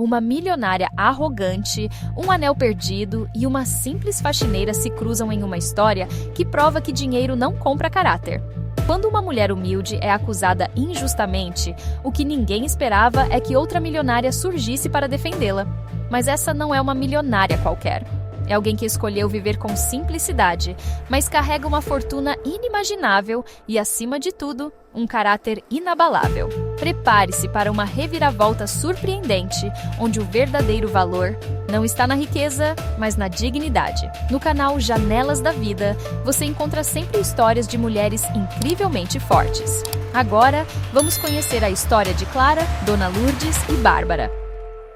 Uma milionária arrogante, um anel perdido e uma simples faxineira se cruzam em uma história que prova que dinheiro não compra caráter. Quando uma mulher humilde é acusada injustamente, o que ninguém esperava é que outra milionária surgisse para defendê-la. Mas essa não é uma milionária qualquer. É alguém que escolheu viver com simplicidade, mas carrega uma fortuna inimaginável e, acima de tudo, um caráter inabalável. Prepare-se para uma reviravolta surpreendente, onde o verdadeiro valor não está na riqueza, mas na dignidade. No canal Janelas da Vida, você encontra sempre histórias de mulheres incrivelmente fortes. Agora, vamos conhecer a história de Clara, Dona Lourdes e Bárbara.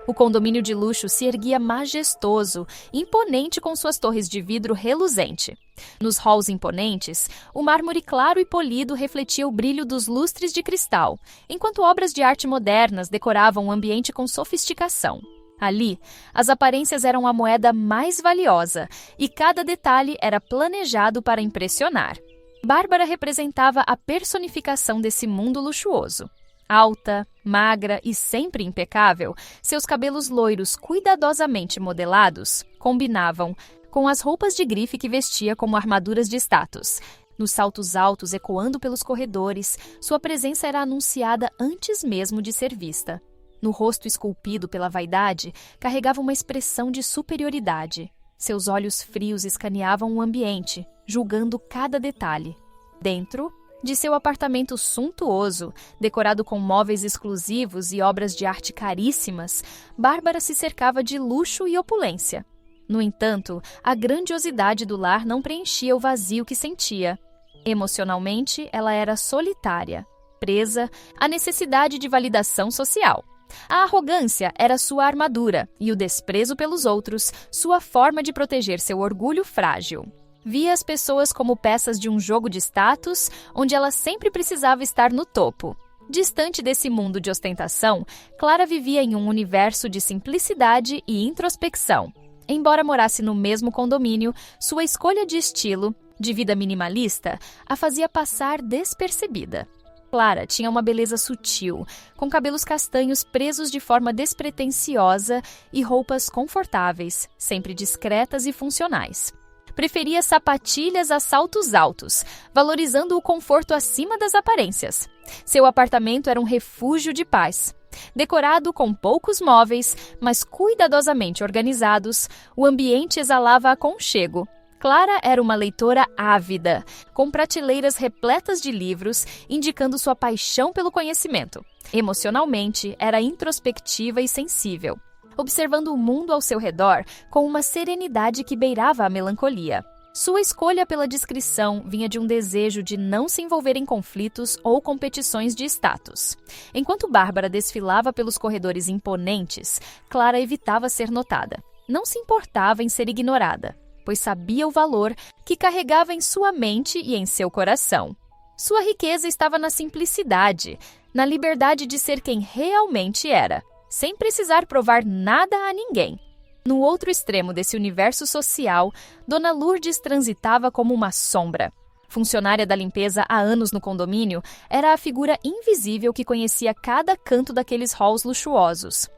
O condomínio de luxo se erguia majestoso, imponente com suas torres de vidro reluzente. Nos halls imponentes, o mármore claro e polido refletia o brilho dos lustres de cristal, enquanto obras de arte modernas decoravam o ambiente com sofisticação. Ali, as aparências eram a moeda mais valiosa e cada detalhe era planejado para impressionar. Bárbara representava a personificação desse mundo luxuoso. Alta, magra e sempre impecável, seus cabelos loiros cuidadosamente modelados combinavam com as roupas de grife que vestia como armaduras de status. Nos saltos altos ecoando pelos corredores, sua presença era anunciada antes mesmo de ser vista. No rosto esculpido pela vaidade, carregava uma expressão de superioridade. Seus olhos frios escaneavam o ambiente, julgando cada detalhe. Dentro de seu apartamento suntuoso, decorado com móveis exclusivos e obras de arte caríssimas, Bárbara se cercava de luxo e opulência. No entanto, a grandiosidade do lar não preenchia o vazio que sentia. Emocionalmente, ela era solitária, presa à necessidade de validação social. A arrogância era sua armadura e o desprezo pelos outros, sua forma de proteger seu orgulho frágil. Via as pessoas como peças de um jogo de status, onde ela sempre precisava estar no topo. Distante desse mundo de ostentação, Clara vivia em um universo de simplicidade e introspecção. Embora morasse no mesmo condomínio, sua escolha de estilo, de vida minimalista, a fazia passar despercebida. Clara tinha uma beleza sutil, com cabelos castanhos presos de forma despretensiosa e roupas confortáveis, sempre discretas e funcionais. Preferia sapatilhas a saltos altos, valorizando o conforto acima das aparências. Seu apartamento era um refúgio de paz. Decorado com poucos móveis, mas cuidadosamente organizados, o ambiente exalava aconchego. Clara era uma leitora ávida, com prateleiras repletas de livros, indicando sua paixão pelo conhecimento. Emocionalmente, era introspectiva e sensível, observando o mundo ao seu redor com uma serenidade que beirava a melancolia. Sua escolha pela discrição vinha de um desejo de não se envolver em conflitos ou competições de status. Enquanto Bárbara desfilava pelos corredores imponentes, Clara evitava ser notada. Não se importava em ser ignorada, pois sabia o valor que carregava em sua mente e em seu coração. Sua riqueza estava na simplicidade, na liberdade de ser quem realmente era, sem precisar provar nada a ninguém. No outro extremo desse universo social, Dona Lourdes transitava como uma sombra. Funcionária da limpeza há anos no condomínio, era a figura invisível que conhecia cada canto daqueles halls luxuosos.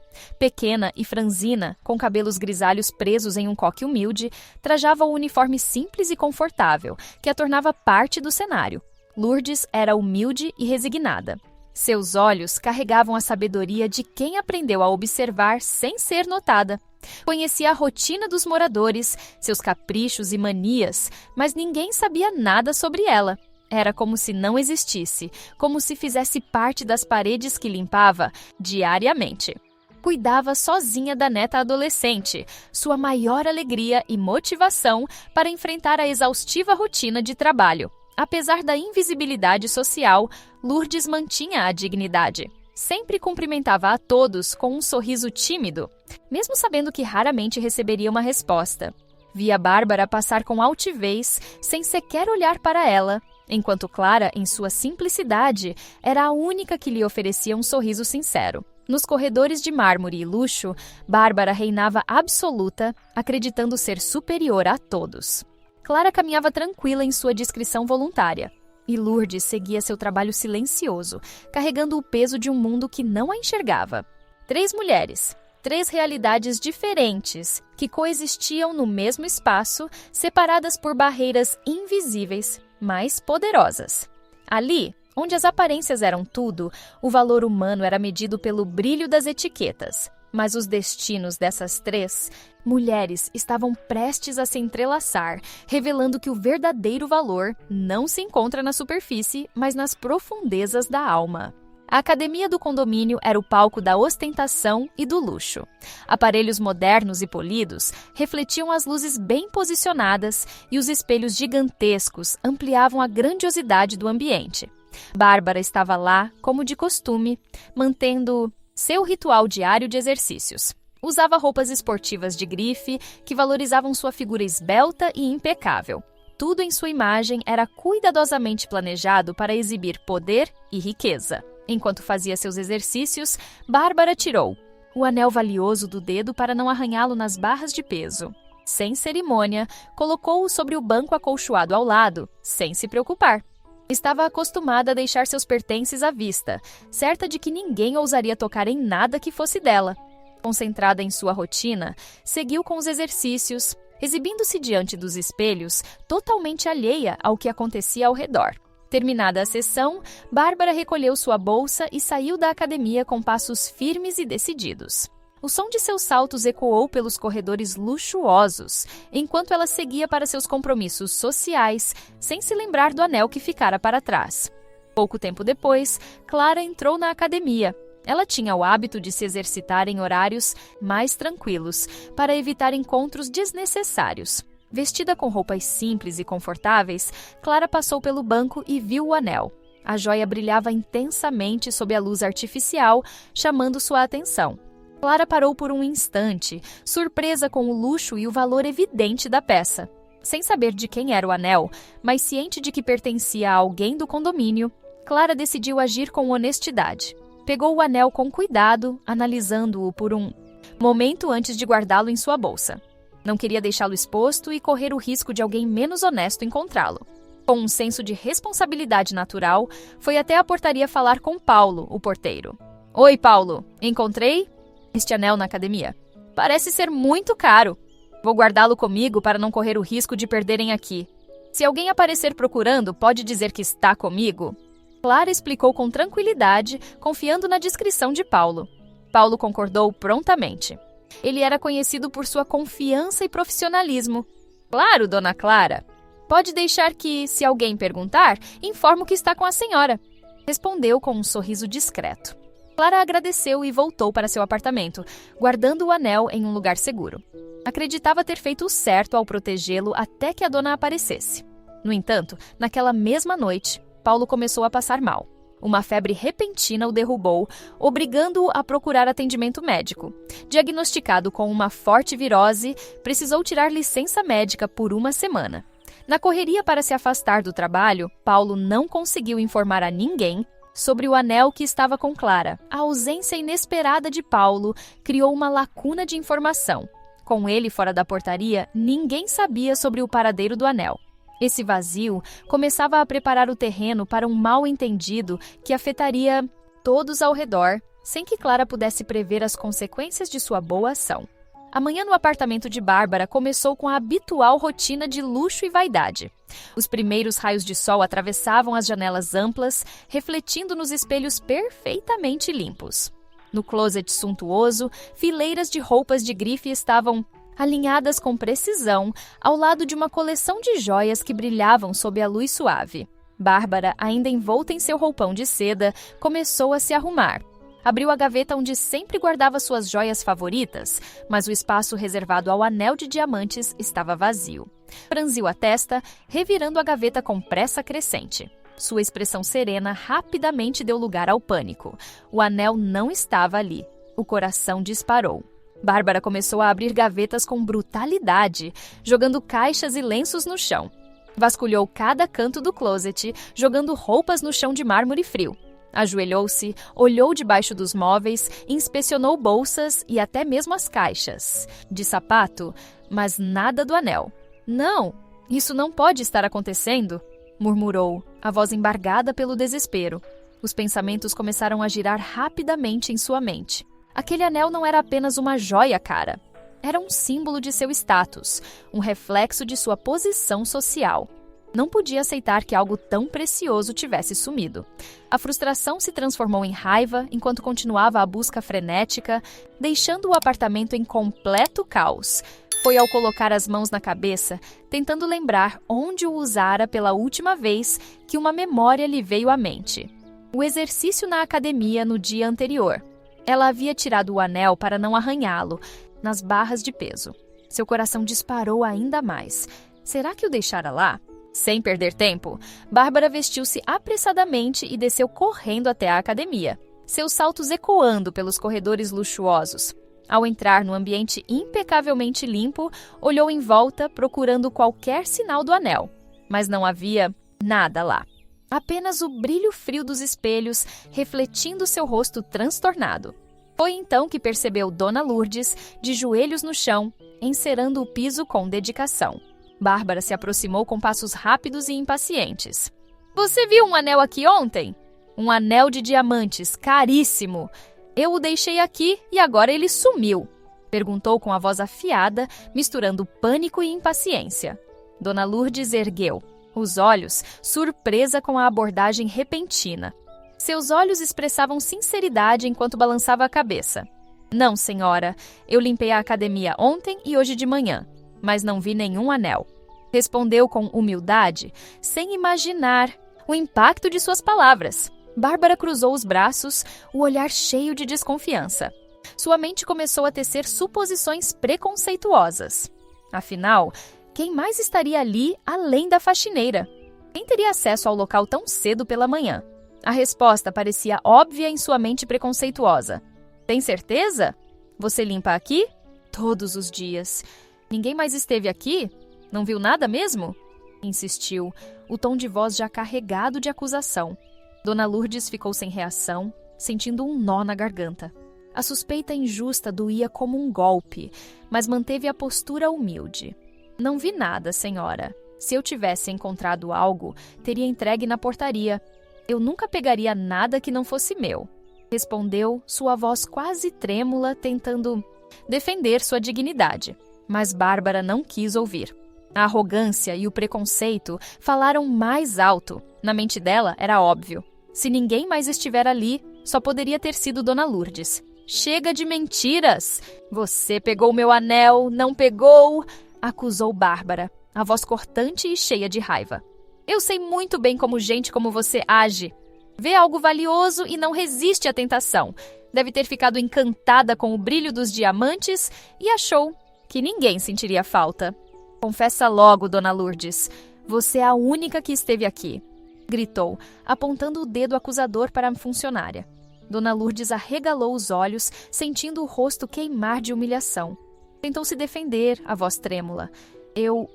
Pequena e franzina, com cabelos grisalhos presos em um coque humilde, trajava um uniforme simples e confortável, que a tornava parte do cenário. Lourdes era humilde e resignada. Seus olhos carregavam a sabedoria de quem aprendeu a observar sem ser notada. Conhecia a rotina dos moradores, seus caprichos e manias, mas ninguém sabia nada sobre ela. Era como se não existisse, como se fizesse parte das paredes que limpava diariamente. Cuidava sozinha da neta adolescente, sua maior alegria e motivação para enfrentar a exaustiva rotina de trabalho. Apesar da invisibilidade social, Lourdes mantinha a dignidade. Sempre cumprimentava a todos com um sorriso tímido, mesmo sabendo que raramente receberia uma resposta. Via Bárbara passar com altivez, sem sequer olhar para ela, enquanto Clara, em sua simplicidade, era a única que lhe oferecia um sorriso sincero. Nos corredores de mármore e luxo, Bárbara reinava absoluta, acreditando ser superior a todos. Clara caminhava tranquila em sua discrição voluntária, e Lourdes seguia seu trabalho silencioso, carregando o peso de um mundo que não a enxergava. 3 mulheres, 3 realidades diferentes que coexistiam no mesmo espaço, separadas por barreiras invisíveis, mas poderosas. Ali, onde as aparências eram tudo, o valor humano era medido pelo brilho das etiquetas. Mas os destinos dessas 3 mulheres estavam prestes a se entrelaçar, revelando que o verdadeiro valor não se encontra na superfície, mas nas profundezas da alma. A academia do condomínio era o palco da ostentação e do luxo. Aparelhos modernos e polidos refletiam as luzes bem posicionadas e os espelhos gigantescos ampliavam a grandiosidade do ambiente. Bárbara estava lá, como de costume, mantendo seu ritual diário de exercícios. Usava roupas esportivas de grife que valorizavam sua figura esbelta e impecável. Tudo em sua imagem era cuidadosamente planejado para exibir poder e riqueza. Enquanto fazia seus exercícios, Bárbara tirou o anel valioso do dedo para não arranhá-lo nas barras de peso. Sem cerimônia, colocou-o sobre o banco acolchoado ao lado, sem se preocupar. Estava acostumada a deixar seus pertences à vista, certa de que ninguém ousaria tocar em nada que fosse dela. Concentrada em sua rotina, seguiu com os exercícios, exibindo-se diante dos espelhos, totalmente alheia ao que acontecia ao redor. Terminada a sessão, Bárbara recolheu sua bolsa e saiu da academia com passos firmes e decididos. O som de seus saltos ecoou pelos corredores luxuosos, enquanto ela seguia para seus compromissos sociais, sem se lembrar do anel que ficara para trás. Pouco tempo depois, Clara entrou na academia. Ela tinha o hábito de se exercitar em horários mais tranquilos, para evitar encontros desnecessários. Vestida com roupas simples e confortáveis, Clara passou pelo banco e viu o anel. A joia brilhava intensamente sob a luz artificial, chamando sua atenção. Clara parou por um instante, surpresa com o luxo e o valor evidente da peça. Sem saber de quem era o anel, mas ciente de que pertencia a alguém do condomínio, Clara decidiu agir com honestidade. Pegou o anel com cuidado, analisando-o por um momento antes de guardá-lo em sua bolsa. Não queria deixá-lo exposto e correr o risco de alguém menos honesto encontrá-lo. Com um senso de responsabilidade natural, foi até a portaria falar com Paulo, o porteiro. "Oi, Paulo. Encontrei este anel na academia. Parece ser muito caro. Vou guardá-lo comigo para não correr o risco de perderem aqui. Se alguém aparecer procurando, pode dizer que está comigo?" Clara explicou com tranquilidade, confiando na discrição de Paulo. Paulo concordou prontamente. Ele era conhecido por sua confiança e profissionalismo. "Claro, dona Clara. Pode deixar que, se alguém perguntar, informo que está com a senhora", respondeu com um sorriso discreto. Clara agradeceu e voltou para seu apartamento, guardando o anel em um lugar seguro. Acreditava ter feito o certo ao protegê-lo até que a dona aparecesse. No entanto, naquela mesma noite, Paulo começou a passar mal. Uma febre repentina o derrubou, obrigando-o a procurar atendimento médico. Diagnosticado com uma forte virose, precisou tirar licença médica por uma semana. Na correria para se afastar do trabalho, Paulo não conseguiu informar a ninguém sobre o anel que estava com Clara. A ausência inesperada de Paulo criou uma lacuna de informação. Com ele fora da portaria, ninguém sabia sobre o paradeiro do anel. Esse vazio começava a preparar o terreno para um mal-entendido que afetaria todos ao redor, sem que Clara pudesse prever as consequências de sua boa ação. A manhã no apartamento de Bárbara começou com a habitual rotina de luxo e vaidade. Os primeiros raios de sol atravessavam as janelas amplas, refletindo nos espelhos perfeitamente limpos. No closet suntuoso, fileiras de roupas de grife estavam alinhadas com precisão, ao lado de uma coleção de joias que brilhavam sob a luz suave. Bárbara, ainda envolta em seu roupão de seda, começou a se arrumar. Abriu a gaveta onde sempre guardava suas joias favoritas, mas o espaço reservado ao anel de diamantes estava vazio. Franziu a testa, revirando a gaveta com pressa crescente. Sua expressão serena rapidamente deu lugar ao pânico. O anel não estava ali. O coração disparou. Bárbara começou a abrir gavetas com brutalidade, jogando caixas e lenços no chão. Vasculhou cada canto do closet, jogando roupas no chão de mármore frio. Ajoelhou-se, olhou debaixo dos móveis, inspecionou bolsas e até mesmo as caixas de sapato, mas nada do anel. "Não, isso não pode estar acontecendo", murmurou, a voz embargada pelo desespero. Os pensamentos começaram a girar rapidamente em sua mente. Aquele anel não era apenas uma joia cara. Era um símbolo de seu status, um reflexo de sua posição social. Não podia aceitar que algo tão precioso tivesse sumido. A frustração se transformou em raiva enquanto continuava a busca frenética, deixando o apartamento em completo caos. Foi ao colocar as mãos na cabeça, tentando lembrar onde o usara pela última vez, que uma memória lhe veio à mente. O exercício na academia no dia anterior. Ela havia tirado o anel para não arranhá-lo, nas barras de peso. Seu coração disparou ainda mais. Será que o deixara lá? Sem perder tempo, Bárbara vestiu-se apressadamente e desceu correndo até a academia, seus saltos ecoando pelos corredores luxuosos. Ao entrar no ambiente impecavelmente limpo, olhou em volta procurando qualquer sinal do anel, mas não havia nada lá. Apenas o brilho frio dos espelhos refletindo seu rosto transtornado. Foi então que percebeu Dona Lourdes, de joelhos no chão, encerando o piso com dedicação. Bárbara se aproximou com passos rápidos e impacientes. Você viu um anel aqui ontem? Um anel de diamantes, caríssimo. Eu o deixei aqui e agora ele sumiu. Perguntou com a voz afiada, misturando pânico e impaciência. Dona Lourdes ergueu os olhos, surpresa com a abordagem repentina. Seus olhos expressavam sinceridade enquanto balançava a cabeça. Não, senhora. Eu limpei a academia ontem e hoje de manhã, mas não vi nenhum anel. Respondeu com humildade, sem imaginar o impacto de suas palavras. Bárbara cruzou os braços, o olhar cheio de desconfiança. Sua mente começou a tecer suposições preconceituosas. Afinal, quem mais estaria ali além da faxineira? Quem teria acesso ao local tão cedo pela manhã? A resposta parecia óbvia em sua mente preconceituosa. Tem certeza? Você limpa aqui? Todos os dias. Ninguém mais esteve aqui? Não viu nada mesmo? Insistiu, o tom de voz já carregado de acusação. Dona Lourdes ficou sem reação, sentindo um nó na garganta. A suspeita injusta doía como um golpe, mas manteve a postura humilde. Não vi nada, senhora. Se eu tivesse encontrado algo, teria entregue na portaria. Eu nunca pegaria nada que não fosse meu. Respondeu, sua voz quase trêmula, tentando defender sua dignidade. Mas Bárbara não quis ouvir. A arrogância e o preconceito falaram mais alto. Na mente dela era óbvio. Se ninguém mais estiver ali, só poderia ter sido Dona Lourdes. Chega de mentiras! Você pegou meu anel, não pegou? Acusou Bárbara, a voz cortante e cheia de raiva. Eu sei muito bem como gente como você age. Vê algo valioso e não resiste à tentação. Deve ter ficado encantada com o brilho dos diamantes e achou que ninguém sentiria falta. Confessa logo, Dona Lourdes. Você é a única que esteve aqui. Gritou, apontando o dedo acusador para a funcionária. Dona Lourdes arregalou os olhos, sentindo o rosto queimar de humilhação. Tentou se defender, a voz trêmula. Eu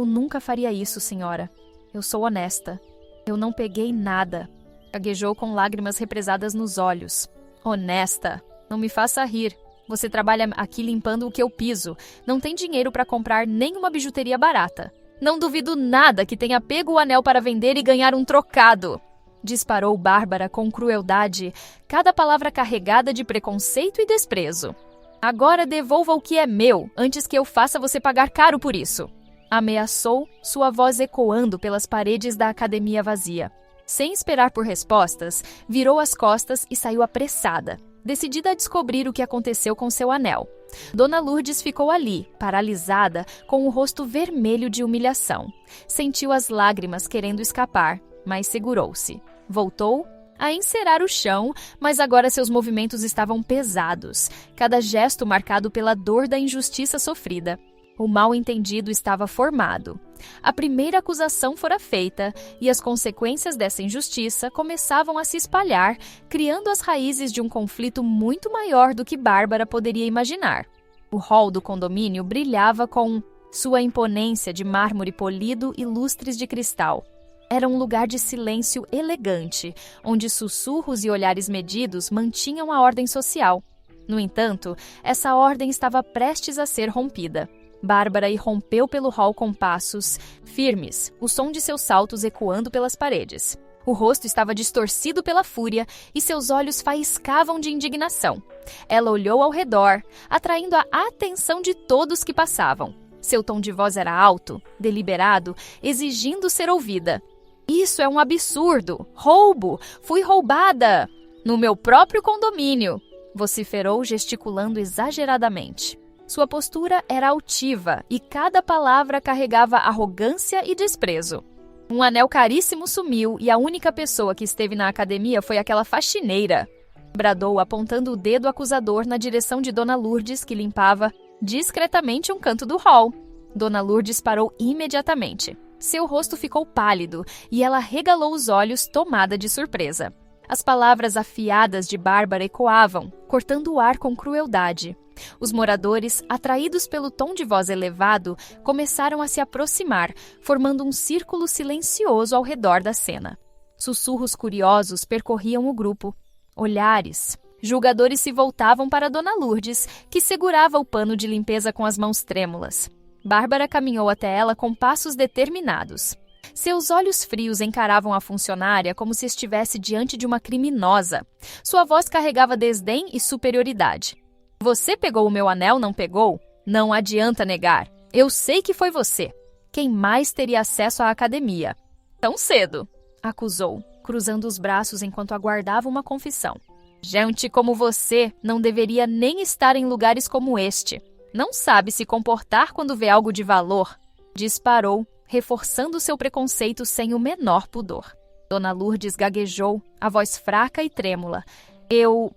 nunca faria isso, senhora. Eu sou honesta. Eu não peguei nada. Gaguejou com lágrimas represadas nos olhos. Honesta. Não me faça rir. Você trabalha aqui limpando o que eu piso. Não tem dinheiro para comprar nenhuma bijuteria barata. Não duvido nada que tenha pego o anel para vender e ganhar um trocado. Disparou Bárbara com crueldade, cada palavra carregada de preconceito e desprezo. Agora devolva o que é meu, antes que eu faça você pagar caro por isso. Ameaçou, sua voz ecoando pelas paredes da academia vazia. Sem esperar por respostas, virou as costas e saiu apressada, decidida a descobrir o que aconteceu com seu anel. Dona Lourdes ficou ali, paralisada, com o rosto vermelho de humilhação. Sentiu as lágrimas querendo escapar, mas segurou-se. Voltou a encerar o chão, mas agora seus movimentos estavam pesados, cada gesto marcado pela dor da injustiça sofrida. O mal-entendido estava formado. A primeira acusação fora feita e as consequências dessa injustiça começavam a se espalhar, criando as raízes de um conflito muito maior do que Bárbara poderia imaginar. O hall do condomínio brilhava com sua imponência de mármore polido e lustres de cristal. Era um lugar de silêncio elegante, onde sussurros e olhares medidos mantinham a ordem social. No entanto, essa ordem estava prestes a ser rompida. Bárbara irrompeu pelo hall com passos firmes, o som de seus saltos ecoando pelas paredes. O rosto estava distorcido pela fúria e seus olhos faiscavam de indignação. Ela olhou ao redor, atraindo a atenção de todos que passavam. Seu tom de voz era alto, deliberado, exigindo ser ouvida. Isso é um absurdo! Roubo! Fui roubada! No meu próprio condomínio! Vociferou, gesticulando exageradamente. Sua postura era altiva e cada palavra carregava arrogância e desprezo. Um anel caríssimo sumiu e a única pessoa que esteve na academia foi aquela faxineira. Bradou, apontando o dedo acusador na direção de Dona Lourdes, que limpava discretamente um canto do hall. Dona Lourdes parou imediatamente. Seu rosto ficou pálido e ela regalou os olhos, tomada de surpresa. As palavras afiadas de Bárbara ecoavam, cortando o ar com crueldade. Os moradores, atraídos pelo tom de voz elevado, começaram a se aproximar, formando um círculo silencioso ao redor da cena. Sussurros curiosos percorriam o grupo. Olhares. Julgadores se voltavam para Dona Lourdes, que segurava o pano de limpeza com as mãos trêmulas. Bárbara caminhou até ela com passos determinados. Seus olhos frios encaravam a funcionária como se estivesse diante de uma criminosa. Sua voz carregava desdém e superioridade. Você pegou o meu anel, não pegou? Não adianta negar. Eu sei que foi você. Quem mais teria acesso à academia? Tão cedo, acusou, cruzando os braços enquanto aguardava uma confissão. Gente como você não deveria nem estar em lugares como este. Não sabe se comportar quando vê algo de valor. Disparou, reforçando seu preconceito sem o menor pudor. Dona Lourdes gaguejou, a voz fraca e trêmula. Eu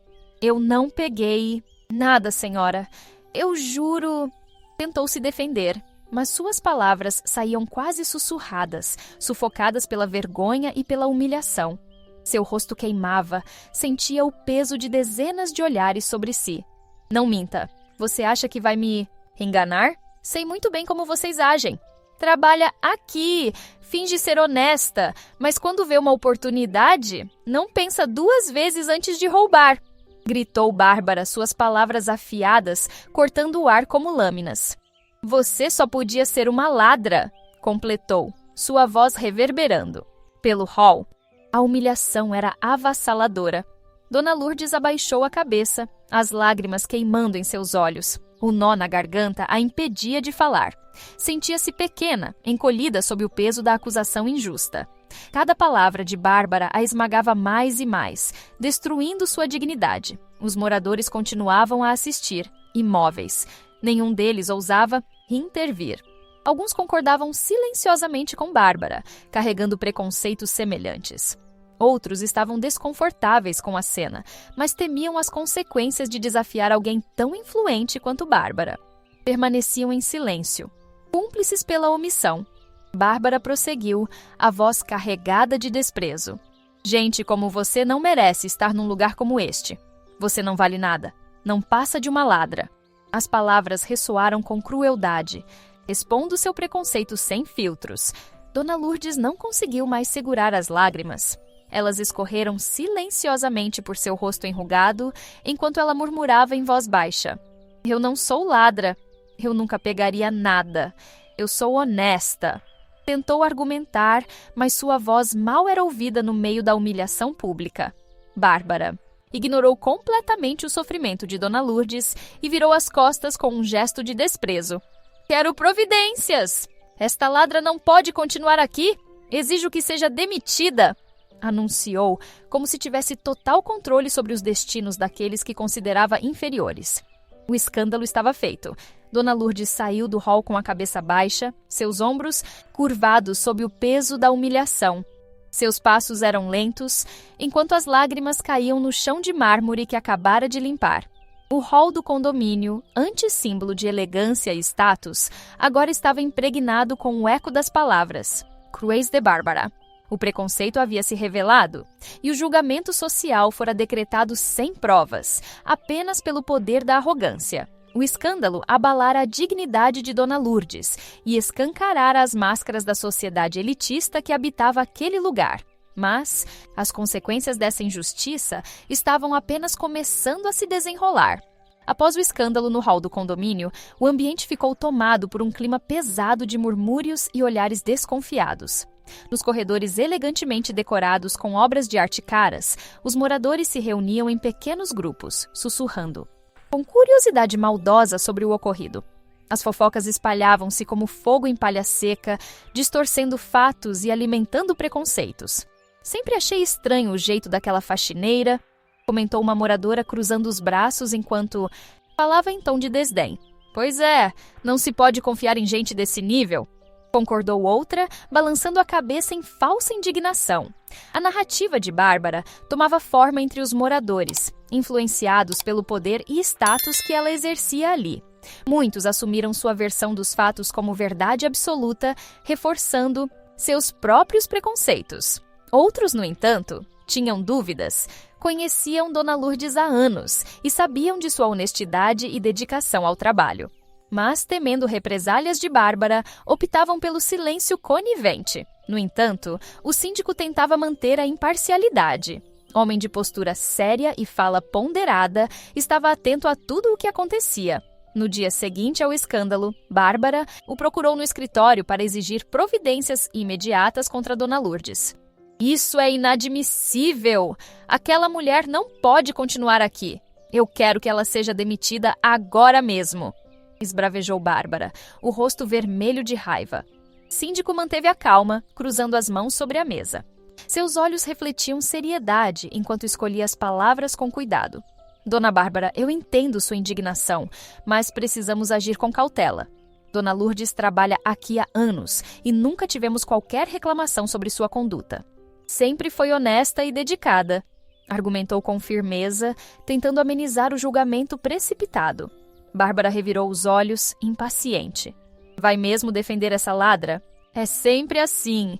não peguei... Nada, senhora. Eu juro... Tentou se defender, mas suas palavras saíam quase sussurradas, sufocadas pela vergonha e pela humilhação. Seu rosto queimava, sentia o peso de dezenas de olhares sobre si. Não minta. Você acha que vai me enganar? Sei muito bem como vocês agem. Trabalha aqui, finge ser honesta, mas quando vê uma oportunidade, não pensa duas vezes antes de roubar. Gritou Bárbara, suas palavras afiadas, cortando o ar como lâminas. Você só podia ser uma ladra, completou, sua voz reverberando. Pelo hall, a humilhação era avassaladora. Dona Lourdes abaixou a cabeça, as lágrimas queimando em seus olhos. O nó na garganta a impedia de falar. Sentia-se pequena, encolhida sob o peso da acusação injusta. Cada palavra de Bárbara a esmagava mais e mais, destruindo sua dignidade. Os moradores continuavam a assistir, imóveis. Nenhum deles ousava intervir. Alguns concordavam silenciosamente com Bárbara, carregando preconceitos semelhantes. Outros estavam desconfortáveis com a cena, mas temiam as consequências de desafiar alguém tão influente quanto Bárbara. Permaneciam em silêncio, cúmplices pela omissão. Bárbara prosseguiu, a voz carregada de desprezo. Gente como você não merece estar num lugar como este. Você não vale nada. Não passa de uma ladra. As palavras ressoaram com crueldade, expondo seu preconceito sem filtros. Dona Lourdes não conseguiu mais segurar as lágrimas. Elas escorreram silenciosamente por seu rosto enrugado, enquanto ela murmurava em voz baixa. Eu não sou ladra. Eu nunca pegaria nada. Eu sou honesta. Tentou argumentar, mas sua voz mal era ouvida no meio da humilhação pública. Bárbara ignorou completamente o sofrimento de Dona Lourdes e virou as costas com um gesto de desprezo. Quero providências! Esta ladra não pode continuar aqui. Exijo que seja demitida, anunciou, como se tivesse total controle sobre os destinos daqueles que considerava inferiores. O escândalo estava feito. Dona Lourdes saiu do hall com a cabeça baixa, seus ombros curvados sob o peso da humilhação. Seus passos eram lentos, enquanto as lágrimas caíam no chão de mármore que acabara de limpar. O hall do condomínio, antes símbolo de elegância e status, agora estava impregnado com o eco das palavras Cruéis de Bárbara. O preconceito havia se revelado, e o julgamento social fora decretado sem provas, apenas pelo poder da arrogância. O escândalo abalara a dignidade de Dona Lourdes e escancarara as máscaras da sociedade elitista que habitava aquele lugar. Mas as consequências dessa injustiça estavam apenas começando a se desenrolar. Após o escândalo no hall do condomínio, o ambiente ficou tomado por um clima pesado de murmúrios e olhares desconfiados. Nos corredores elegantemente decorados com obras de arte caras, os moradores se reuniam em pequenos grupos, sussurrando, com curiosidade maldosa sobre o ocorrido. As fofocas espalhavam-se como fogo em palha seca, distorcendo fatos e alimentando preconceitos. Sempre achei estranho o jeito daquela faxineira, comentou uma moradora cruzando os braços enquanto falava em tom de desdém. Pois é, não se pode confiar em gente desse nível, concordou outra, balançando a cabeça em falsa indignação. A narrativa de Bárbara tomava forma entre os moradores, influenciados pelo poder e status que ela exercia ali. Muitos assumiram sua versão dos fatos como verdade absoluta, reforçando seus próprios preconceitos. Outros, no entanto, tinham dúvidas, conheciam Dona Lourdes há anos e sabiam de sua honestidade e dedicação ao trabalho. Mas, temendo represálias de Bárbara, optavam pelo silêncio conivente. No entanto, o síndico tentava manter a imparcialidade. Homem de postura séria e fala ponderada, estava atento a tudo o que acontecia. No dia seguinte ao escândalo, Bárbara o procurou no escritório para exigir providências imediatas contra Dona Lourdes. Isso é inadmissível! Aquela mulher não pode continuar aqui. Eu quero que ela seja demitida agora mesmo, esbravejou Bárbara, o rosto vermelho de raiva. Síndico manteve a calma, cruzando as mãos sobre a mesa. Seus olhos refletiam seriedade enquanto escolhia as palavras com cuidado. Dona Bárbara, eu entendo sua indignação, mas precisamos agir com cautela. Dona Lourdes trabalha aqui há anos e nunca tivemos qualquer reclamação sobre sua conduta. Sempre foi honesta e dedicada, argumentou com firmeza, tentando amenizar o julgamento precipitado. Bárbara revirou os olhos, impaciente. Vai mesmo defender essa ladra? É sempre assim.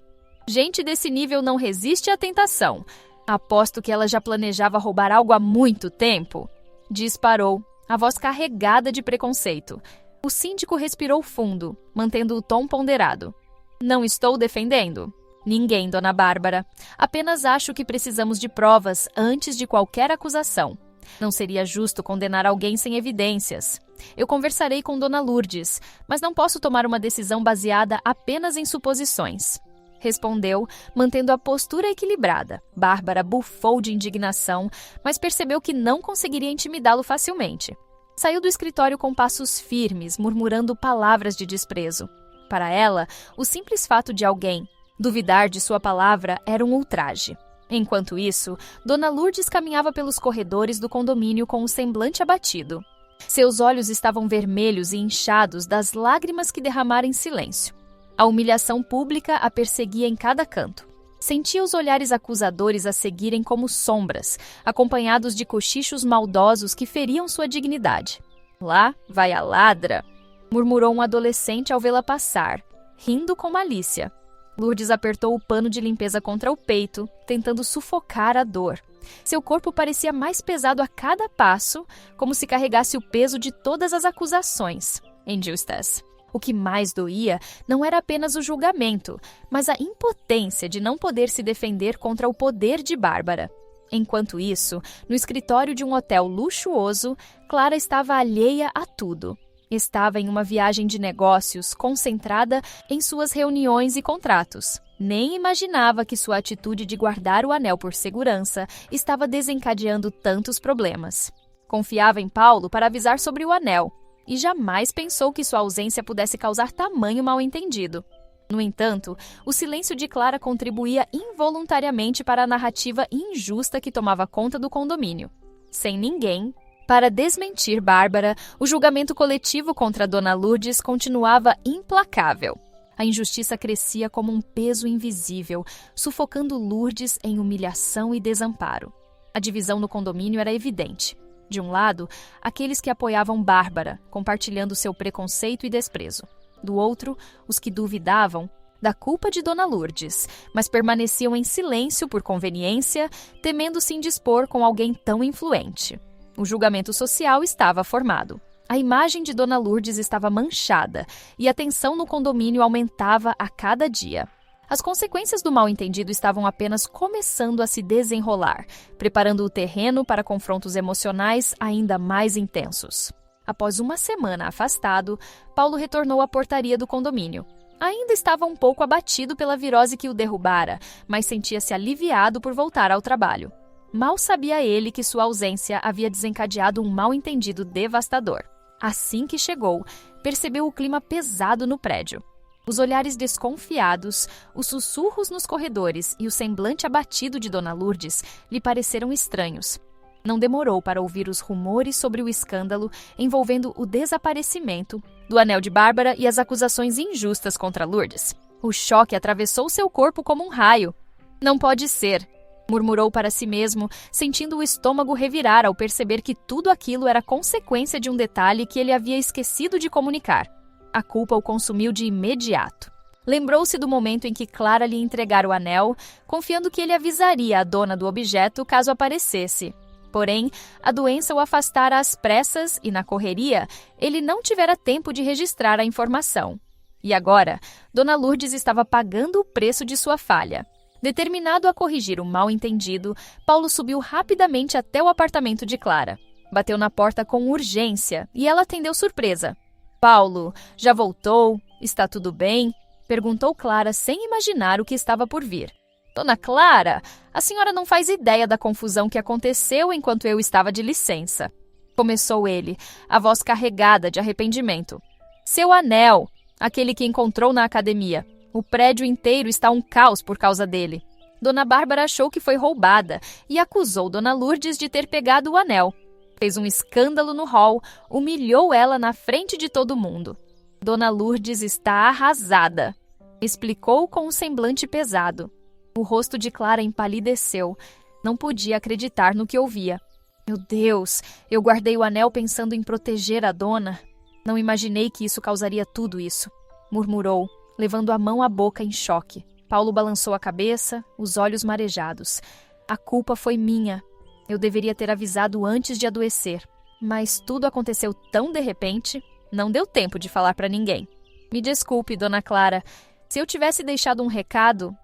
Gente desse nível não resiste à tentação. Aposto que ela já planejava roubar algo há muito tempo. Disparou, a voz carregada de preconceito. O síndico respirou fundo, mantendo o tom ponderado. Não estou defendendo ninguém, Dona Bárbara. Apenas acho que precisamos de provas antes de qualquer acusação. Não seria justo condenar alguém sem evidências. Eu conversarei com Dona Lourdes, mas não posso tomar uma decisão baseada apenas em suposições. Respondeu, mantendo a postura equilibrada. Bárbara bufou de indignação, mas percebeu que não conseguiria intimidá-lo facilmente. Saiu do escritório com passos firmes, murmurando palavras de desprezo. Para ela, o simples fato de alguém duvidar de sua palavra era um ultraje. Enquanto isso, Dona Lourdes caminhava pelos corredores do condomínio com o semblante abatido. Seus olhos estavam vermelhos e inchados das lágrimas que derramara em silêncio. A humilhação pública a perseguia em cada canto. Sentia os olhares acusadores a seguirem como sombras, acompanhados de cochichos maldosos que feriam sua dignidade. Lá vai a ladra, murmurou um adolescente ao vê-la passar, rindo com malícia. Lourdes apertou o pano de limpeza contra o peito, tentando sufocar a dor. Seu corpo parecia mais pesado a cada passo, como se carregasse o peso de todas as acusações. Injustas. O que mais doía não era apenas o julgamento, mas a impotência de não poder se defender contra o poder de Bárbara. Enquanto isso, no escritório de um hotel luxuoso, Clara estava alheia a tudo. Estava em uma viagem de negócios, concentrada em suas reuniões e contratos. Nem imaginava que sua atitude de guardar o anel por segurança estava desencadeando tantos problemas. Confiava em Paulo para avisar sobre o anel, e jamais pensou que sua ausência pudesse causar tamanho mal-entendido. No entanto, o silêncio de Clara contribuía involuntariamente para a narrativa injusta que tomava conta do condomínio. Sem ninguém para desmentir Bárbara, o julgamento coletivo contra Dona Lourdes continuava implacável. A injustiça crescia como um peso invisível, sufocando Lourdes em humilhação e desamparo. A divisão no condomínio era evidente. De um lado, aqueles que apoiavam Bárbara, compartilhando seu preconceito e desprezo. Do outro, os que duvidavam da culpa de Dona Lourdes, mas permaneciam em silêncio por conveniência, temendo se indispor com alguém tão influente. O julgamento social estava formado. A imagem de Dona Lourdes estava manchada e a tensão no condomínio aumentava a cada dia. As consequências do mal-entendido estavam apenas começando a se desenrolar, preparando o terreno para confrontos emocionais ainda mais intensos. Após uma semana afastado, Paulo retornou à portaria do condomínio. Ainda estava um pouco abatido pela virose que o derrubara, mas sentia-se aliviado por voltar ao trabalho. Mal sabia ele que sua ausência havia desencadeado um mal-entendido devastador. Assim que chegou, percebeu o clima pesado no prédio. Os olhares desconfiados, os sussurros nos corredores e o semblante abatido de Dona Lourdes lhe pareceram estranhos. Não demorou para ouvir os rumores sobre o escândalo envolvendo o desaparecimento do anel de Bárbara e as acusações injustas contra Lourdes. O choque atravessou seu corpo como um raio. Não pode ser, murmurou para si mesmo, sentindo o estômago revirar ao perceber que tudo aquilo era consequência de um detalhe que ele havia esquecido de comunicar. A culpa o consumiu de imediato. Lembrou-se do momento em que Clara lhe entregara o anel, confiando que ele avisaria a dona do objeto caso aparecesse. Porém, a doença o afastara às pressas e, na correria, ele não tivera tempo de registrar a informação. E agora, Dona Lourdes estava pagando o preço de sua falha. Determinado a corrigir o mal-entendido, Paulo subiu rapidamente até o apartamento de Clara. Bateu na porta com urgência e ela atendeu surpresa. Paulo, já voltou? Está tudo bem? Perguntou Clara sem imaginar o que estava por vir. Dona Clara, a senhora não faz ideia da confusão que aconteceu enquanto eu estava de licença. Começou ele, a voz carregada de arrependimento. Seu anel, aquele que encontrou na academia. O prédio inteiro está um caos por causa dele. Dona Bárbara achou que foi roubada e acusou Dona Lourdes de ter pegado o anel. Fez um escândalo no hall, humilhou ela na frente de todo mundo. Dona Lourdes está arrasada, explicou com um semblante pesado. O rosto de Clara empalideceu. Não podia acreditar no que ouvia. Meu Deus, eu guardei o anel pensando em proteger a dona. Não imaginei que isso causaria tudo isso, murmurou, levando a mão à boca em choque. Paulo balançou a cabeça, os olhos marejados. A culpa foi minha. Eu deveria ter avisado antes de adoecer. Mas tudo aconteceu tão de repente, não deu tempo de falar para ninguém. Me desculpe, Dona Clara. Se eu tivesse deixado um recado,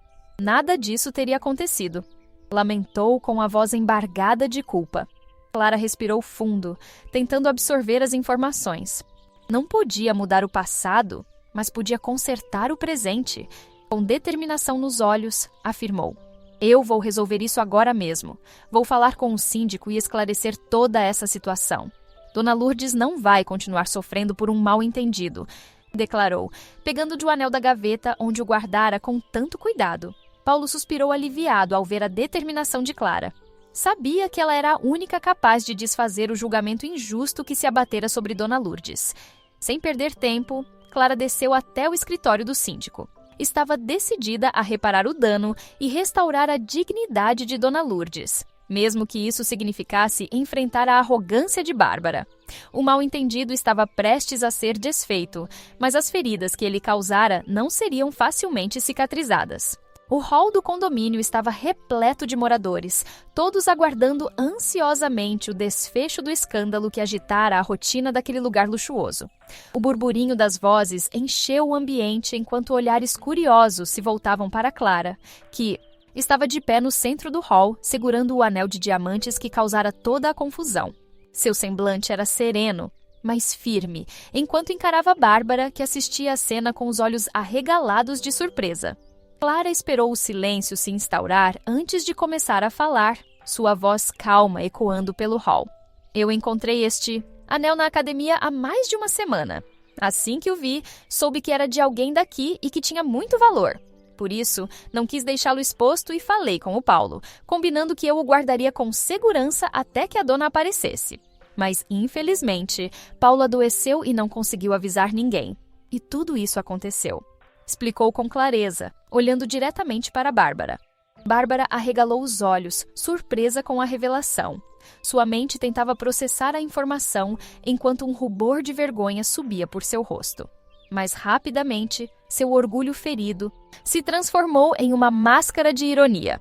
nada disso teria acontecido. Lamentou com a voz embargada de culpa. Clara respirou fundo, tentando absorver as informações. Não podia mudar o passado, mas podia consertar o presente. Com determinação nos olhos, afirmou. Eu vou resolver isso agora mesmo. Vou falar com o síndico e esclarecer toda essa situação. Dona Lourdes não vai continuar sofrendo por um mal-entendido, declarou, pegando de um anel da gaveta onde o guardara com tanto cuidado. Paulo suspirou aliviado ao ver a determinação de Clara. Sabia que ela era a única capaz de desfazer o julgamento injusto que se abatera sobre Dona Lourdes. Sem perder tempo, Clara desceu até o escritório do síndico. Estava decidida a reparar o dano e restaurar a dignidade de Dona Lourdes, mesmo que isso significasse enfrentar a arrogância de Bárbara. O mal-entendido estava prestes a ser desfeito, mas as feridas que ele causara não seriam facilmente cicatrizadas. O hall do condomínio estava repleto de moradores, todos aguardando ansiosamente o desfecho do escândalo que agitara a rotina daquele lugar luxuoso. O burburinho das vozes encheu o ambiente enquanto olhares curiosos se voltavam para Clara, que estava de pé no centro do hall, segurando o anel de diamantes que causara toda a confusão. Seu semblante era sereno, mas firme, enquanto encarava Bárbara, que assistia à cena com os olhos arregalados de surpresa. Clara esperou o silêncio se instaurar antes de começar a falar, sua voz calma ecoando pelo hall. Eu encontrei este anel na academia há mais de uma semana. Assim que o vi, soube que era de alguém daqui e que tinha muito valor. Por isso, não quis deixá-lo exposto e falei com o Paulo, combinando que eu o guardaria com segurança até que a dona aparecesse. Mas, infelizmente, Paulo adoeceu e não conseguiu avisar ninguém. E tudo isso aconteceu. Explicou com clareza, olhando diretamente para Bárbara. Bárbara arregalou os olhos, surpresa com a revelação. Sua mente tentava processar a informação enquanto um rubor de vergonha subia por seu rosto. Mas rapidamente, seu orgulho ferido se transformou em uma máscara de ironia.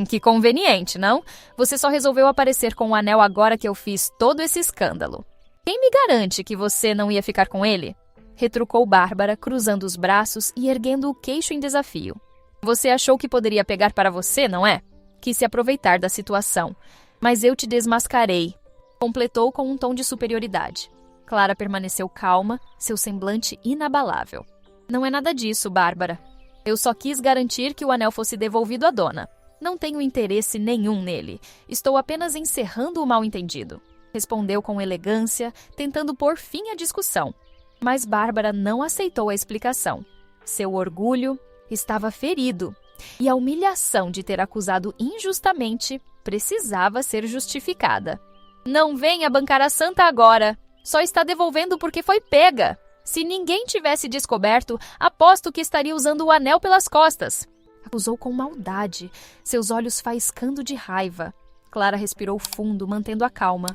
Que conveniente, não? Você só resolveu aparecer com o anel agora que eu fiz todo esse escândalo. Quem me garante que você não ia ficar com ele? Retrucou Bárbara, cruzando os braços e erguendo o queixo em desafio. Você achou que poderia pegar para você, não é? Quis se aproveitar da situação. Mas eu te desmascarei, completou com um tom de superioridade. Clara permaneceu calma, seu semblante inabalável. Não é nada disso, Bárbara. Eu só quis garantir que o anel fosse devolvido à dona. Não tenho interesse nenhum nele. Estou apenas encerrando o mal-entendido. Respondeu com elegância, tentando pôr fim à discussão. Mas Bárbara não aceitou a explicação. Seu orgulho estava ferido. E a humilhação de ter acusado injustamente precisava ser justificada. Não venha bancar a santa agora. Só está devolvendo porque foi pega. Se ninguém tivesse descoberto, aposto que estaria usando o anel pelas costas. Acusou com maldade, seus olhos faiscando de raiva. Clara respirou fundo, mantendo a calma.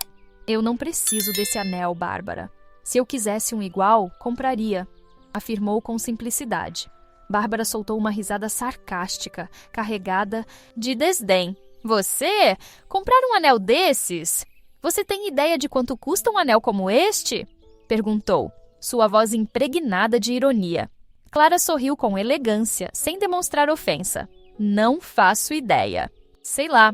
Eu não preciso desse anel, Bárbara. Se eu quisesse um igual, compraria, afirmou com simplicidade. Bárbara soltou uma risada sarcástica, carregada de desdém. Você? Comprar um anel desses? Você tem ideia de quanto custa um anel como este? Perguntou, sua voz impregnada de ironia. Clara sorriu com elegância, sem demonstrar ofensa. Não faço ideia. Sei lá,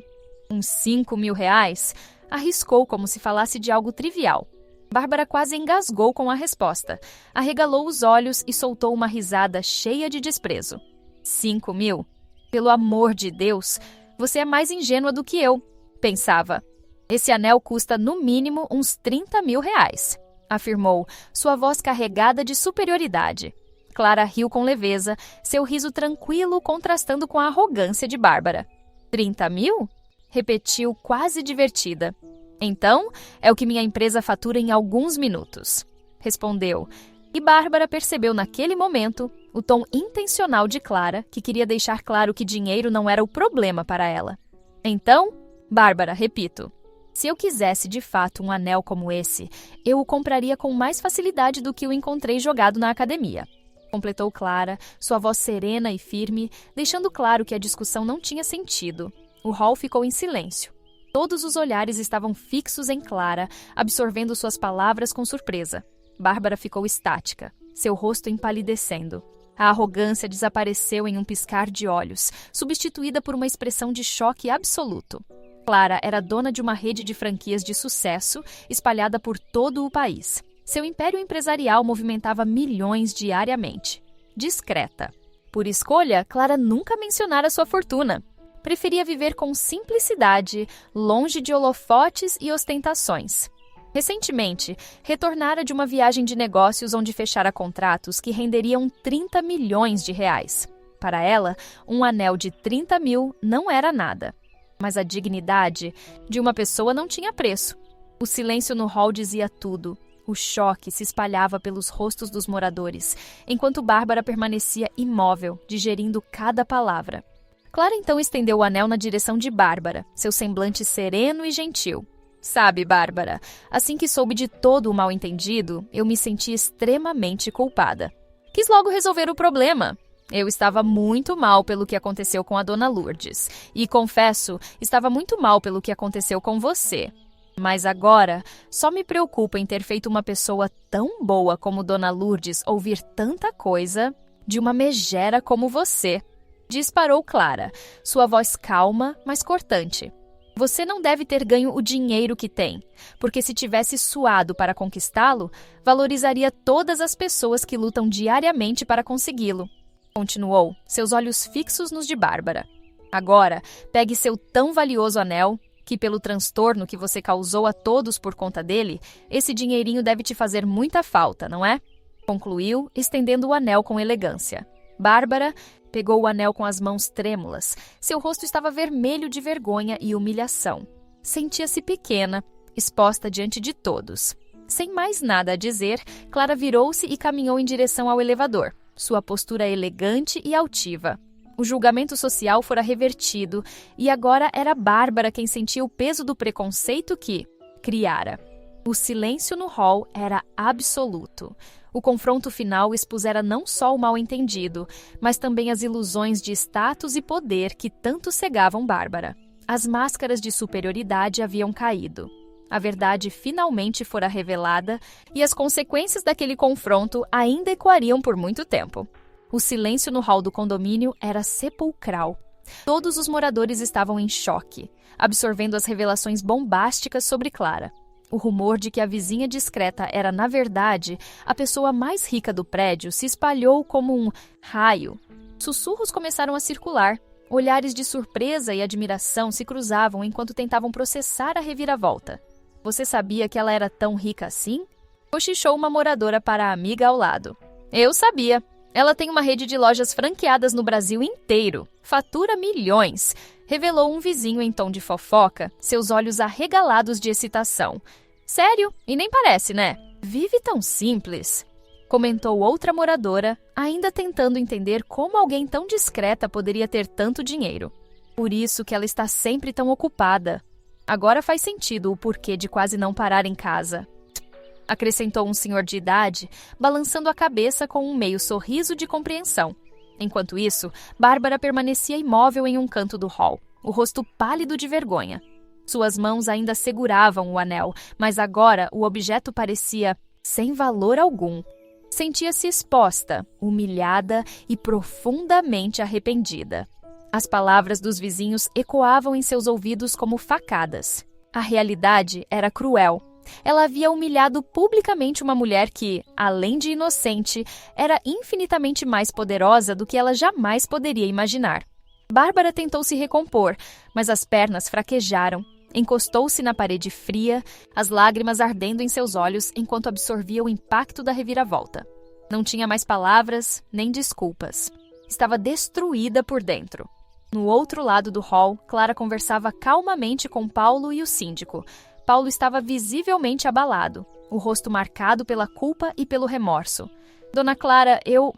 uns 5.000 reais? Arriscou como se falasse de algo trivial. Bárbara quase engasgou com a resposta. Arregalou os olhos e soltou uma risada cheia de desprezo. 5.000? Pelo amor de Deus, você é mais ingênua do que eu, pensava. Esse anel custa no mínimo uns 30.000 reais, afirmou, sua voz carregada de superioridade. Clara riu com leveza, seu riso tranquilo contrastando com a arrogância de Bárbara. 30.000? Repetiu quase divertida. Então, é o que minha empresa fatura em alguns minutos, respondeu. E Bárbara percebeu naquele momento o tom intencional de Clara, que queria deixar claro que dinheiro não era o problema para ela. Então, Bárbara, repito, se eu quisesse de fato um anel como esse, eu o compraria com mais facilidade do que o encontrei jogado na academia. Completou Clara, sua voz serena e firme, deixando claro que a discussão não tinha sentido. O hall ficou em silêncio. Todos os olhares estavam fixos em Clara, absorvendo suas palavras com surpresa. Bárbara ficou estática, seu rosto empalidecendo. A arrogância desapareceu em um piscar de olhos, substituída por uma expressão de choque absoluto. Clara era dona de uma rede de franquias de sucesso espalhada por todo o país. Seu império empresarial movimentava milhões diariamente. Discreta. Por escolha, Clara nunca mencionara sua fortuna. Preferia viver com simplicidade, longe de holofotes e ostentações. Recentemente, retornara de uma viagem de negócios onde fechara contratos que renderiam 30 milhões de reais. Para ela, um anel de 30.000 não era nada. Mas a dignidade de uma pessoa não tinha preço. O silêncio no hall dizia tudo. O choque se espalhava pelos rostos dos moradores, enquanto Bárbara permanecia imóvel, digerindo cada palavra. Clara então estendeu o anel na direção de Bárbara, seu semblante sereno e gentil. Sabe, Bárbara, assim que soube de todo o mal-entendido, eu me senti extremamente culpada. Quis logo resolver o problema. Eu estava muito mal pelo que aconteceu com a dona Lourdes. E, confesso, estava muito mal pelo que aconteceu com você. Mas agora, só me preocupa em ter feito uma pessoa tão boa como dona Lourdes ouvir tanta coisa de uma megera como você. Disparou Clara, sua voz calma, mas cortante. Você não deve ter ganho o dinheiro que tem, porque se tivesse suado para conquistá-lo, valorizaria todas as pessoas que lutam diariamente para consegui-lo. Continuou, seus olhos fixos nos de Bárbara. Agora, pegue seu tão valioso anel, que pelo transtorno que você causou a todos por conta dele, esse dinheirinho deve te fazer muita falta, não é? Concluiu, estendendo o anel com elegância. Bárbara pegou o anel com as mãos trêmulas. Seu rosto estava vermelho de vergonha e humilhação. Sentia-se pequena, exposta diante de todos. Sem mais nada a dizer, Clara virou-se e caminhou em direção ao elevador, sua postura elegante e altiva. O julgamento social fora revertido e agora era Bárbara quem sentia o peso do preconceito que criara. O silêncio no hall era absoluto. O confronto final expusera não só o mal-entendido, mas também as ilusões de status e poder que tanto cegavam Bárbara. As máscaras de superioridade haviam caído. A verdade finalmente fora revelada e as consequências daquele confronto ainda ecoariam por muito tempo. O silêncio no hall do condomínio era sepulcral. Todos os moradores estavam em choque, absorvendo as revelações bombásticas sobre Clara. O rumor de que a vizinha discreta era, na verdade, a pessoa mais rica do prédio se espalhou como um raio. Sussurros começaram a circular. Olhares de surpresa e admiração se cruzavam enquanto tentavam processar a reviravolta. Você sabia que ela era tão rica assim? Cochichou uma moradora para a amiga ao lado. Eu sabia. Ela tem uma rede de lojas franqueadas no Brasil inteiro. Fatura milhões. Revelou um vizinho em tom de fofoca, seus olhos arregalados de excitação. Sério? E nem parece, né? Vive tão simples. Comentou outra moradora, ainda tentando entender como alguém tão discreta poderia ter tanto dinheiro. Por isso que ela está sempre tão ocupada. Agora faz sentido o porquê de quase não parar em casa. Acrescentou um senhor de idade, balançando a cabeça com um meio sorriso de compreensão. Enquanto isso, Bárbara permanecia imóvel em um canto do hall, o rosto pálido de vergonha. Suas mãos ainda seguravam o anel, mas agora o objeto parecia sem valor algum. Sentia-se exposta, humilhada e profundamente arrependida. As palavras dos vizinhos ecoavam em seus ouvidos como facadas. A realidade era cruel. Ela havia humilhado publicamente uma mulher que, além de inocente, era infinitamente mais poderosa do que ela jamais poderia imaginar. Bárbara tentou se recompor, mas as pernas fraquejaram. Encostou-se na parede fria, as lágrimas ardendo em seus olhos enquanto absorvia o impacto da reviravolta. Não tinha mais palavras, nem desculpas. Estava destruída por dentro. No outro lado do hall, Clara conversava calmamente com Paulo e o síndico. Paulo estava visivelmente abalado, o rosto marcado pela culpa e pelo remorso. Dona Clara, eu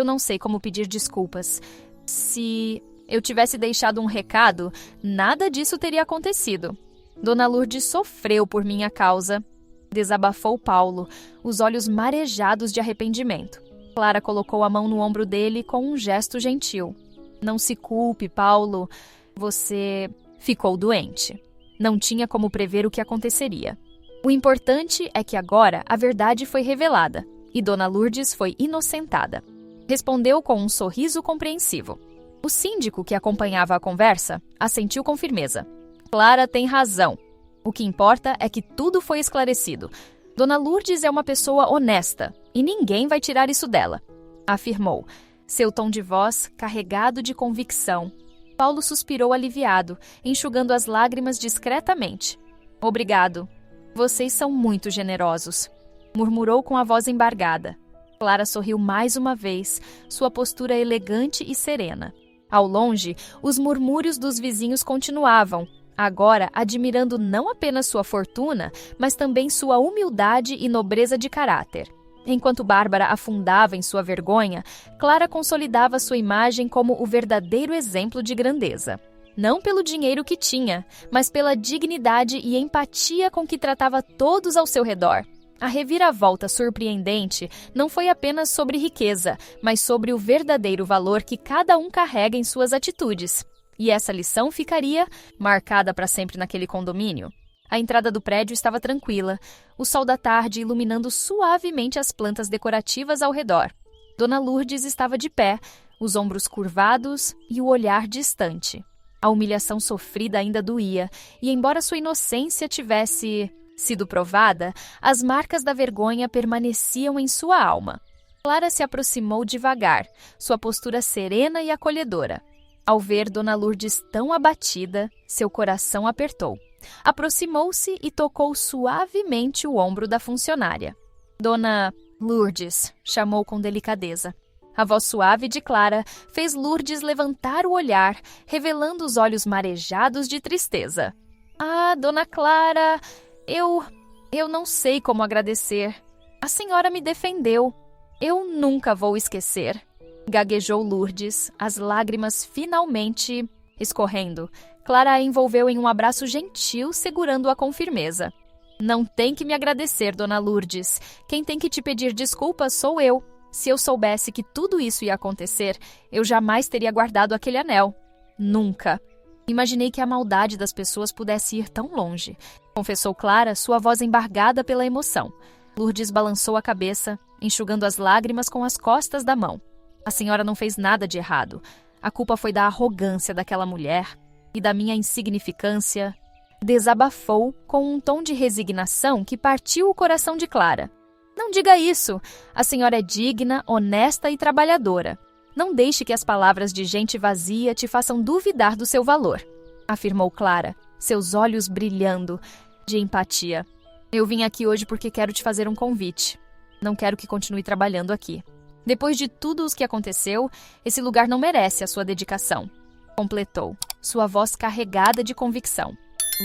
não sei como pedir desculpas. Se eu tivesse deixado um recado, nada disso teria acontecido. Dona Lourdes sofreu por minha causa. Desabafou Paulo, os olhos marejados de arrependimento. Clara colocou a mão no ombro dele com um gesto gentil. Não se culpe, Paulo. Você ficou doente. Não tinha como prever o que aconteceria. O importante é que agora a verdade foi revelada e Dona Lourdes foi inocentada. Respondeu com um sorriso compreensivo. O síndico, que acompanhava a conversa, assentiu com firmeza. Clara tem razão. O que importa é que tudo foi esclarecido. Dona Lourdes é uma pessoa honesta e ninguém vai tirar isso dela, afirmou, seu tom de voz carregado de convicção. Paulo suspirou aliviado, enxugando as lágrimas discretamente. Obrigado. Vocês são muito generosos, murmurou com a voz embargada. Clara sorriu mais uma vez, sua postura elegante e serena. Ao longe, os murmúrios dos vizinhos continuavam, agora admirando não apenas sua fortuna, mas também sua humildade e nobreza de caráter. Enquanto Bárbara afundava em sua vergonha, Clara consolidava sua imagem como o verdadeiro exemplo de grandeza. Não pelo dinheiro que tinha, mas pela dignidade e empatia com que tratava todos ao seu redor. A reviravolta surpreendente não foi apenas sobre riqueza, mas sobre o verdadeiro valor que cada um carrega em suas atitudes. E essa lição ficaria marcada para sempre naquele condomínio. A entrada do prédio estava tranquila, o sol da tarde iluminando suavemente as plantas decorativas ao redor. Dona Lourdes estava de pé, os ombros curvados e o olhar distante. A humilhação sofrida ainda doía, e embora sua inocência tivesse sido provada, as marcas da vergonha permaneciam em sua alma. Clara se aproximou devagar, sua postura serena e acolhedora. Ao ver Dona Lourdes tão abatida, seu coração apertou. Aproximou-se e tocou suavemente o ombro da funcionária. Dona Lourdes, chamou com delicadeza. A voz suave de Clara fez Lourdes levantar o olhar, revelando os olhos marejados de tristeza. Ah, Dona Clara, eu não sei como agradecer. A senhora me defendeu. Eu nunca vou esquecer. Gaguejou Lourdes, as lágrimas finalmente escorrendo. Clara a envolveu em um abraço gentil, segurando-a com firmeza. Não tem que me agradecer, Dona Lourdes. Quem tem que te pedir desculpas sou eu. Se eu soubesse que tudo isso ia acontecer, eu jamais teria guardado aquele anel. Nunca. Imaginei que a maldade das pessoas pudesse ir tão longe, confessou Clara, sua voz embargada pela emoção. Lourdes balançou a cabeça, enxugando as lágrimas com as costas da mão. A senhora não fez nada de errado. A culpa foi da arrogância daquela mulher e da minha insignificância. Desabafou com um tom de resignação que partiu o coração de Clara. Não diga isso. A senhora é digna, honesta e trabalhadora. Não deixe que as palavras de gente vazia te façam duvidar do seu valor, afirmou Clara, seus olhos brilhando de empatia. Eu vim aqui hoje porque quero te fazer um convite. Não quero que continue trabalhando aqui. Depois de tudo o que aconteceu, esse lugar não merece a sua dedicação, completou, sua voz carregada de convicção.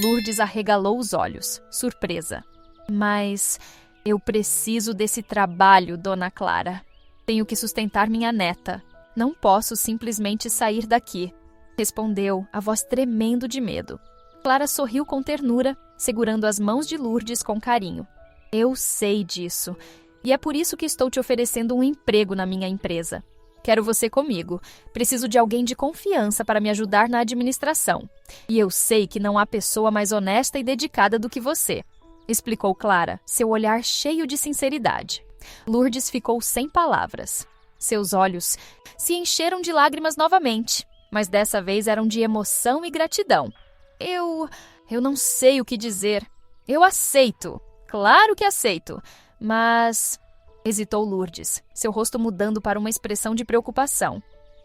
Lourdes arregalou os olhos, surpresa. Mas eu preciso desse trabalho, dona Clara. Tenho que sustentar minha neta. Não posso simplesmente sair daqui, respondeu, a voz tremendo de medo. Clara sorriu com ternura, segurando as mãos de Lourdes com carinho. Eu sei disso, e é por isso que estou te oferecendo um emprego na minha empresa. Quero você comigo. Preciso de alguém de confiança para me ajudar na administração. E eu sei que não há pessoa mais honesta e dedicada do que você, explicou Clara, seu olhar cheio de sinceridade. Lourdes ficou sem palavras. Seus olhos se encheram de lágrimas novamente, mas dessa vez eram de emoção e gratidão. Eu não sei o que dizer. Eu aceito. Claro que aceito. Mas... hesitou Lourdes, seu rosto mudando para uma expressão de preocupação.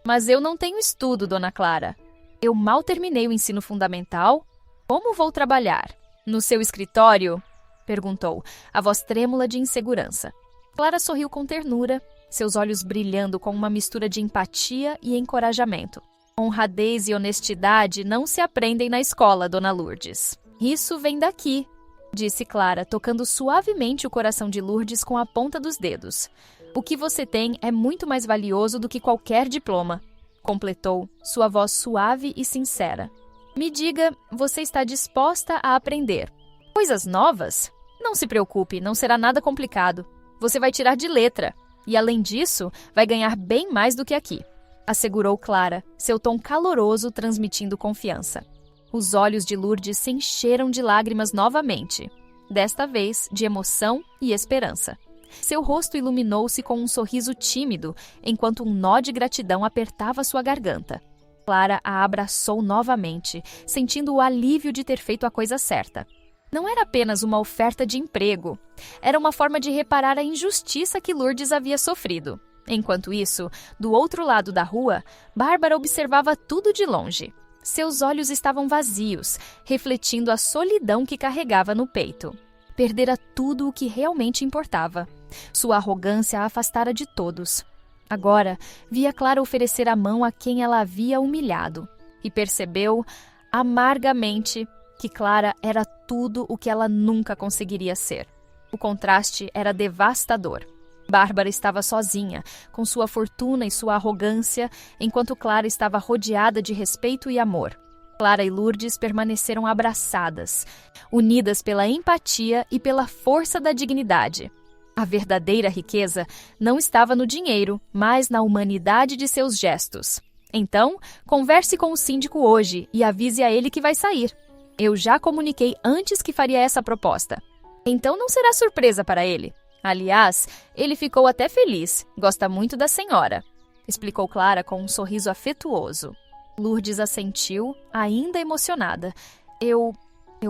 Mas eu não tenho estudo, dona Clara. Eu mal terminei o ensino fundamental. Como vou trabalhar? No seu escritório? Perguntou, a voz trêmula de insegurança. Clara sorriu com ternura, seus olhos brilhando com uma mistura de empatia e encorajamento. Honradez e honestidade não se aprendem na escola, dona Lourdes. Isso vem daqui, disse Clara, tocando suavemente o coração de Lourdes com a ponta dos dedos. O que você tem é muito mais valioso do que qualquer diploma, completou, sua voz suave e sincera. Me diga, você está disposta a aprender coisas novas? Não se preocupe, não será nada complicado. Você vai tirar de letra e, além disso, vai ganhar bem mais do que aqui, assegurou Clara, seu tom caloroso transmitindo confiança. Os olhos de Lourdes se encheram de lágrimas novamente, desta vez de emoção e esperança. Seu rosto iluminou-se com um sorriso tímido, enquanto um nó de gratidão apertava sua garganta. Clara a abraçou novamente, sentindo o alívio de ter feito a coisa certa. Não era apenas uma oferta de emprego, era uma forma de reparar a injustiça que Lourdes havia sofrido. Enquanto isso, do outro lado da rua, Bárbara observava tudo de longe. Seus olhos estavam vazios, refletindo a solidão que carregava no peito. Perdera tudo o que realmente importava. Sua arrogância a afastara de todos. Agora, via Clara oferecer a mão a quem ela havia humilhado. E percebeu, amargamente, que Clara era tudo o que ela nunca conseguiria ser. O contraste era devastador. Bárbara estava sozinha, com sua fortuna e sua arrogância, enquanto Clara estava rodeada de respeito e amor. Clara e Lourdes permaneceram abraçadas, unidas pela empatia e pela força da dignidade. A verdadeira riqueza não estava no dinheiro, mas na humanidade de seus gestos. Então, converse com o síndico hoje e avise a ele que vai sair. Eu já comuniquei antes que faria essa proposta. Então não será surpresa para ele. Aliás, ele ficou até feliz. Gosta muito da senhora, explicou Clara com um sorriso afetuoso. Lourdes assentiu, ainda emocionada. Eu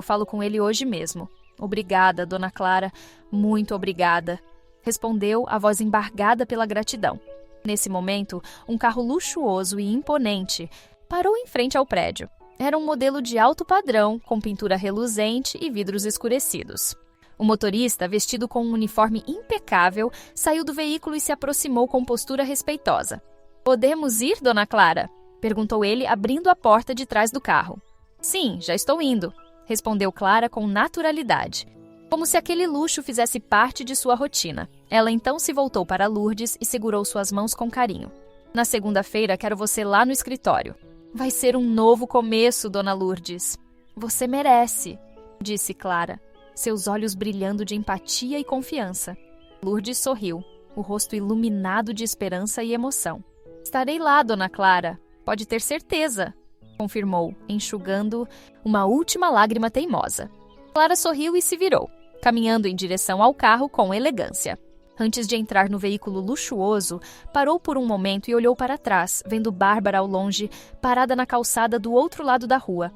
falo com ele hoje mesmo. Obrigada, dona Clara. Muito obrigada, respondeu, a voz embargada pela gratidão. Nesse momento, um carro luxuoso e imponente parou em frente ao prédio. Era um modelo de alto padrão, com pintura reluzente e vidros escurecidos. O motorista, vestido com um uniforme impecável, saiu do veículo e se aproximou com postura respeitosa. "Podemos ir, dona Clara?" perguntou ele, abrindo a porta de trás do carro. "Sim, já estou indo", respondeu Clara com naturalidade, como se aquele luxo fizesse parte de sua rotina. Ela então se voltou para Lourdes e segurou suas mãos com carinho. "Na segunda-feira quero você lá no escritório." "Vai ser um novo começo, dona Lourdes." "Você merece", disse Clara, seus olhos brilhando de empatia e confiança. Lourdes sorriu, o rosto iluminado de esperança e emoção. "Estarei lá, dona Clara, pode ter certeza", confirmou, enxugando uma última lágrima teimosa. Clara sorriu e se virou, caminhando em direção ao carro com elegância. Antes de entrar no veículo luxuoso, parou por um momento e olhou para trás, vendo Bárbara ao longe, parada na calçada do outro lado da rua.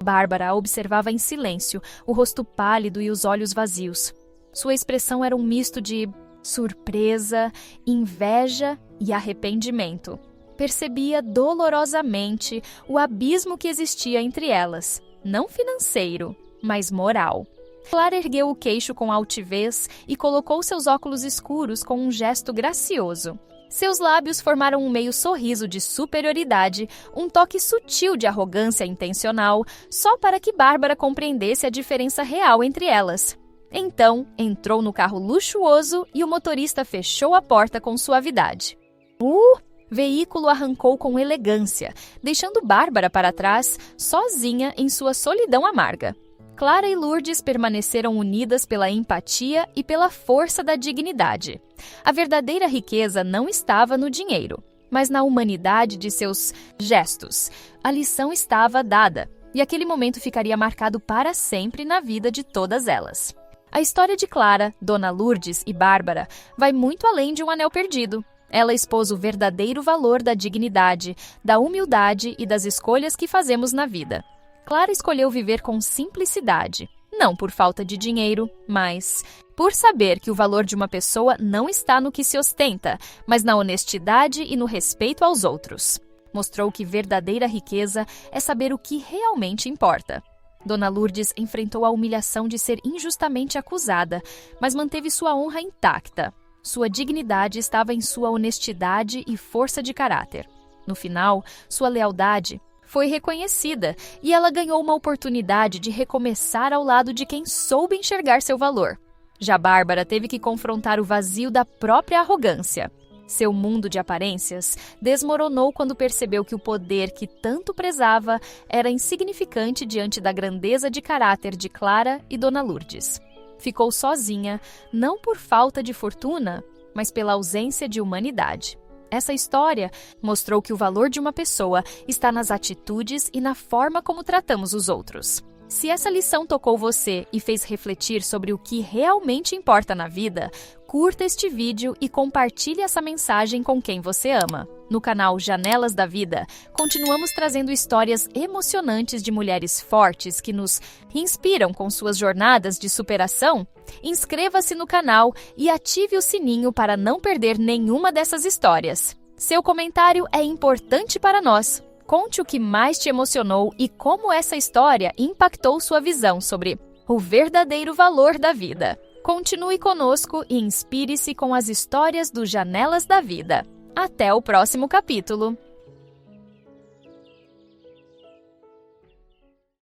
Bárbara a observava em silêncio, o rosto pálido e os olhos vazios. Sua expressão era um misto de surpresa, inveja e arrependimento. Percebia dolorosamente o abismo que existia entre elas, não financeiro, mas moral. Clara ergueu o queixo com altivez e colocou seus óculos escuros com um gesto gracioso. Seus lábios formaram um meio sorriso de superioridade, um toque sutil de arrogância intencional, só para que Bárbara compreendesse a diferença real entre elas. Então, entrou no carro luxuoso e o motorista fechou a porta com suavidade. O veículo arrancou com elegância, deixando Bárbara para trás, sozinha em sua solidão amarga. Clara e Lourdes permaneceram unidas pela empatia e pela força da dignidade. A verdadeira riqueza não estava no dinheiro, mas na humanidade de seus gestos. A lição estava dada, e aquele momento ficaria marcado para sempre na vida de todas elas. A história de Clara, Dona Lourdes e Bárbara vai muito além de um anel perdido. Ela expôs o verdadeiro valor da dignidade, da humildade e das escolhas que fazemos na vida. Clara escolheu viver com simplicidade, não por falta de dinheiro, mas por saber que o valor de uma pessoa não está no que se ostenta, mas na honestidade e no respeito aos outros. Mostrou que verdadeira riqueza é saber o que realmente importa. Dona Lourdes enfrentou a humilhação de ser injustamente acusada, mas manteve sua honra intacta. Sua dignidade estava em sua honestidade e força de caráter. No final, sua lealdade foi reconhecida e ela ganhou uma oportunidade de recomeçar ao lado de quem soube enxergar seu valor. Já Bárbara teve que confrontar o vazio da própria arrogância. Seu mundo de aparências desmoronou quando percebeu que o poder que tanto prezava era insignificante diante da grandeza de caráter de Clara e Dona Lourdes. Ficou sozinha, não por falta de fortuna, mas pela ausência de humanidade. Essa história mostrou que o valor de uma pessoa está nas atitudes e na forma como tratamos os outros. Se essa lição tocou você e fez refletir sobre o que realmente importa na vida, curta este vídeo e compartilhe essa mensagem com quem você ama. No canal Janelas da Vida, continuamos trazendo histórias emocionantes de mulheres fortes que nos inspiram com suas jornadas de superação. Inscreva-se no canal e ative o sininho para não perder nenhuma dessas histórias. Seu comentário é importante para nós. Conte o que mais te emocionou e como essa história impactou sua visão sobre o verdadeiro valor da vida. Continue conosco e inspire-se com as histórias do Janelas da Vida. Até o próximo capítulo!